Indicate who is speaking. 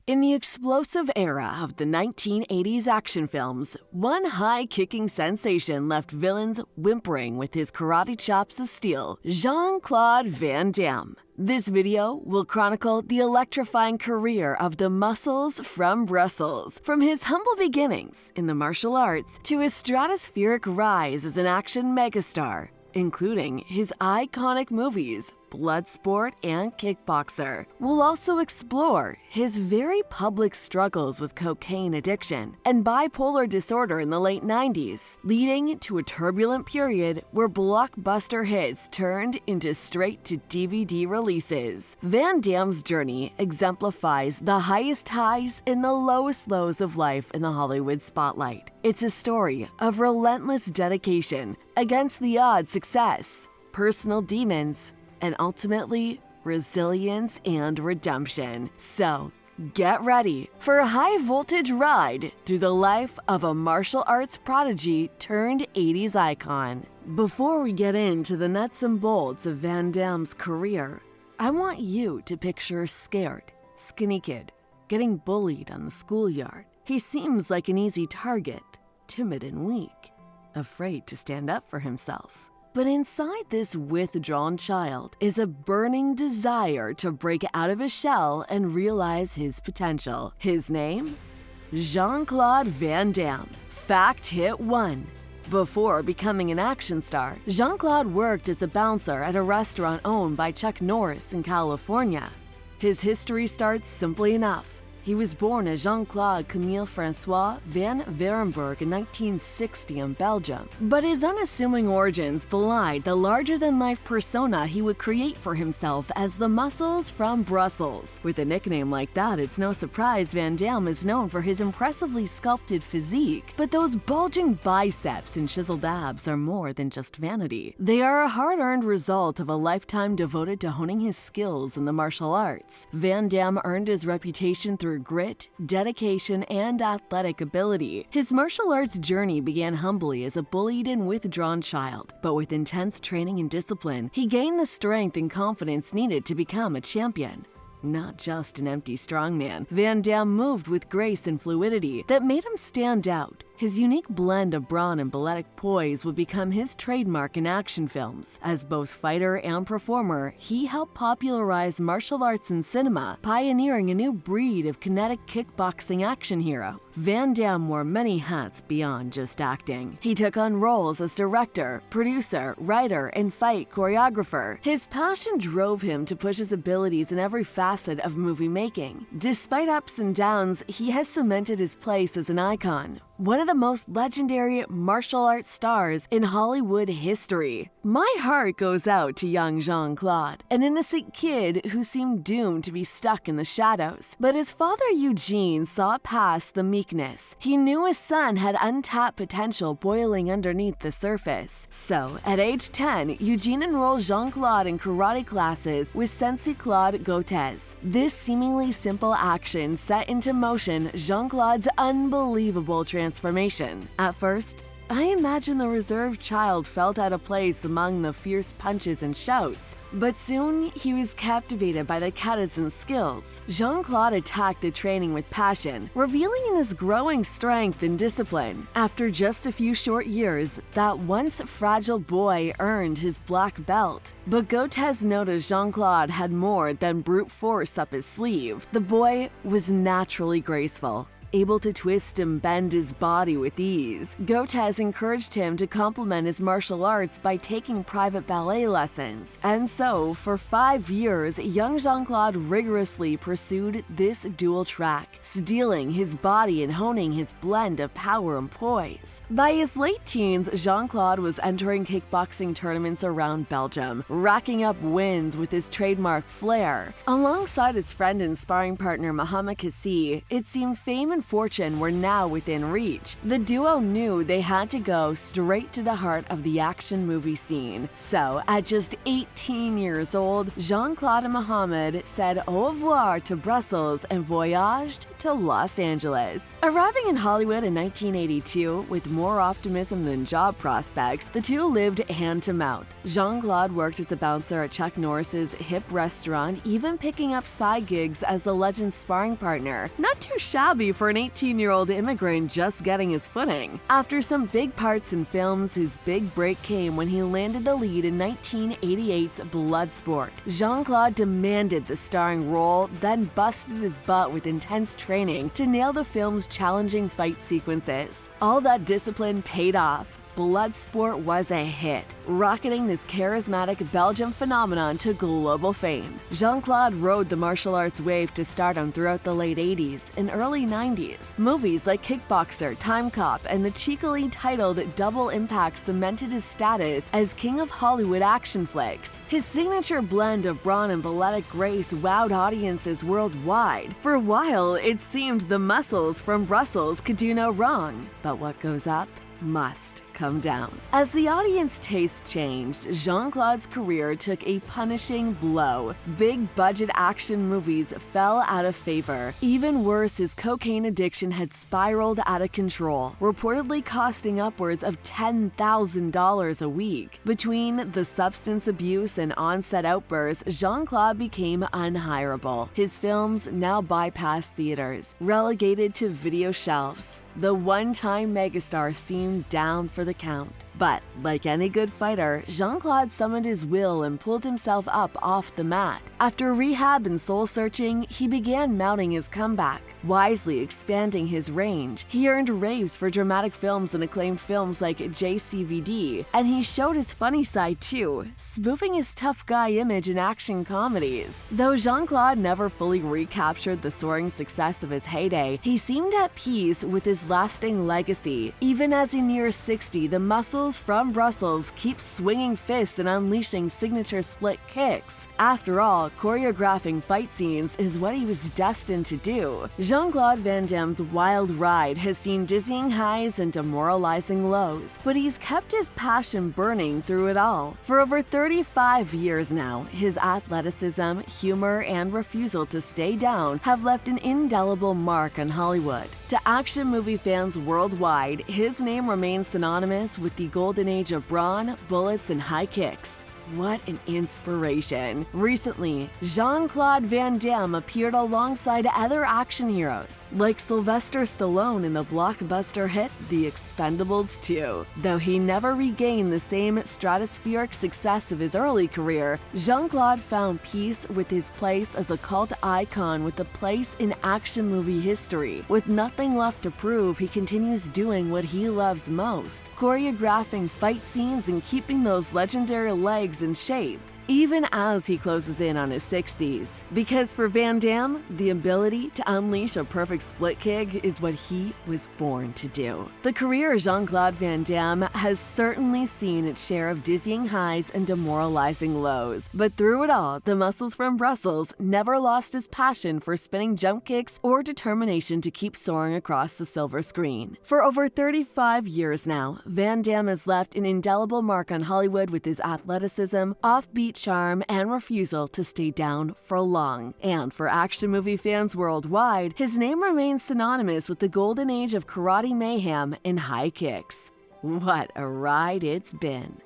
Speaker 1: In the explosive era of the 1980s action films, one high-kicking sensation left villains whimpering with his karate chops of steel, Jean Claude Van Damme. This video will chronicle the electrifying career of the muscles from Brussels, from his humble beginnings in the martial arts to his stratospheric rise as an action megastar, including his iconic movies, Bloodsport and Kickboxer. We'll also explore his very public struggles with cocaine addiction and bipolar disorder in the late 90s, leading to a turbulent period where blockbuster hits turned into straight-to-DVD releases. Van Damme's journey exemplifies the highest highs and the lowest lows of life in the Hollywood spotlight. It's a story of relentless dedication, against the odds success, personal demons, and ultimately, resilience and redemption. So, get ready for a high-voltage ride through the life of a martial arts prodigy turned 80s icon. Before we get into the nuts and bolts of Van Damme's career, I want you to picture a scared, skinny kid getting bullied on the schoolyard. He seems like an easy target, timid and weak, afraid to stand up for himself. But inside this withdrawn child is a burning desire to break out of his shell and realize his potential. His name? Jean Claude Van Damme. Fact hit 1. Before becoming an action star, Jean Claude worked as a bouncer at a restaurant owned by Chuck Norris in California. His history starts simply enough. He was born as Jean-Claude Camille Francois van Verenberg in 1960 in Belgium, but his unassuming origins belied the larger-than-life persona he would create for himself as the muscles from Brussels. With a nickname like that, it's no surprise Van Damme is known for his impressively sculpted physique, but those bulging biceps and chiseled abs are more than just vanity. They are a hard-earned result of a lifetime devoted to honing his skills in the martial arts. Van Damme earned his reputation through grit, dedication, and athletic ability. His martial arts journey began humbly as a bullied and withdrawn child, but with intense training and discipline, he gained the strength and confidence needed to become a champion. Not just an empty strongman, Van Damme moved with grace and fluidity that made him stand out. His unique blend of brawn and balletic poise would become his trademark in action films. As both fighter and performer, he helped popularize martial arts in cinema, pioneering a new breed of kinetic kickboxing action hero. Van Damme wore many hats beyond just acting. He took on roles as director, producer, writer, and fight choreographer. His passion drove him to push his abilities in every facet of movie making. Despite ups and downs, he has cemented his place as an icon, one of the most legendary martial arts stars in Hollywood history. My heart goes out to young Jean Claude, an innocent kid who seemed doomed to be stuck in the shadows. But his father Eugene saw past the meekness. He knew his son had untapped potential boiling underneath the surface. So, at age 10, Eugene enrolled Jean Claude in karate classes with Sensei Claude Gautez. This seemingly simple action set into motion Jean Claude's unbelievable transformation. At first, I imagine the reserved child felt out of place among the fierce punches and shouts, but soon he was captivated by the kata's skills. Jean Claude attacked the training with passion, revealing in his growing strength and discipline. After just a few short years, that once fragile boy earned his black belt. But Gautez noticed Jean Claude had more than brute force up his sleeve. The boy was naturally graceful, able to twist and bend his body with ease. Gautez encouraged him to complement his martial arts by taking private ballet lessons. And so, for 5 years, young Jean Claude rigorously pursued this dual track, steeling his body and honing his blend of power and poise. By his late teens, Jean Claude was entering kickboxing tournaments around Belgium, racking up wins with his trademark flair. Alongside his friend and sparring partner Mohamed Kassi, it seemed fame and fortune were now within reach, the duo knew they had to go straight to the heart of the action movie scene. So, at just 18 years old, Jean Claude and Mohammed said au revoir to Brussels and voyaged to Los Angeles. Arriving in Hollywood in 1982 with more optimism than job prospects, the two lived hand to mouth. Jean Claude worked as a bouncer at Chuck Norris's hip restaurant, even picking up side gigs as the legend's sparring partner. Not too shabby for an 18-year-old immigrant just getting his footing. After some big parts in films, his big break came when he landed the lead in 1988's Bloodsport. Jean Claude demanded the starring role, then busted his butt with intense training to nail the film's challenging fight sequences. All that discipline paid off. Bloodsport was a hit, rocketing this charismatic Belgian phenomenon to global fame. Jean Claude rode the martial arts wave to stardom throughout the late 80s and early 90s. Movies like Kickboxer, Time Cop, and the cheekily titled Double Impact cemented his status as king of Hollywood action flicks. His signature blend of brawn and balletic grace wowed audiences worldwide. For a while, it seemed the muscles from Brussels could do no wrong. But what goes up must come down. As the audience taste changed, Jean Claude's career took a punishing blow. Big budget action movies fell out of favor. Even worse, his cocaine addiction had spiraled out of control, reportedly costing upwards of $10,000 a week. Between the substance abuse and on-set outbursts, Jean Claude became unhireable. His films now bypassed theaters, relegated to video shelves. The one-time megastar seemed down for the count. But, like any good fighter, Jean Claude summoned his will and pulled himself up off the mat. After rehab and soul-searching, he began mounting his comeback, wisely expanding his range. He earned raves for dramatic films and acclaimed films like JCVD, and he showed his funny side too, spoofing his tough guy image in action comedies. Though Jean Claude never fully recaptured the soaring success of his heyday, he seemed at peace with his lasting legacy. Even as he nears 60, the muscles from Brussels keep swinging fists and unleashing signature split kicks. After all, choreographing fight scenes is what he was destined to do. Jean Claude Van Damme's wild ride has seen dizzying highs and demoralizing lows, but he's kept his passion burning through it all. For over 35 years now, his athleticism, humor, and refusal to stay down have left an indelible mark on Hollywood. To action movie fans worldwide, his name remains synonymous with the golden age of brawn, bullets, and high kicks. What an inspiration. Recently, Jean Claude Van Damme appeared alongside other action heroes, like Sylvester Stallone in the blockbuster hit The Expendables 2. Though he never regained the same stratospheric success of his early career, Jean Claude found peace with his place as a cult icon with a place in action movie history. With nothing left to prove, he continues doing what he loves most, choreographing fight scenes and keeping those legendary legs in shape, even as he closes in on his 60s. Because for Van Damme, the ability to unleash a perfect split kick is what he was born to do. The career of Jean Claude Van Damme has certainly seen its share of dizzying highs and demoralizing lows, but through it all, the muscles from Brussels never lost his passion for spinning jump kicks or determination to keep soaring across the silver screen. For over 35 years now, Van Damme has left an indelible mark on Hollywood with his athleticism, offbeat charm, and refusal to stay down for long. And for action movie fans worldwide, his name remains synonymous with the golden age of karate mayhem and high kicks. What a ride it's been.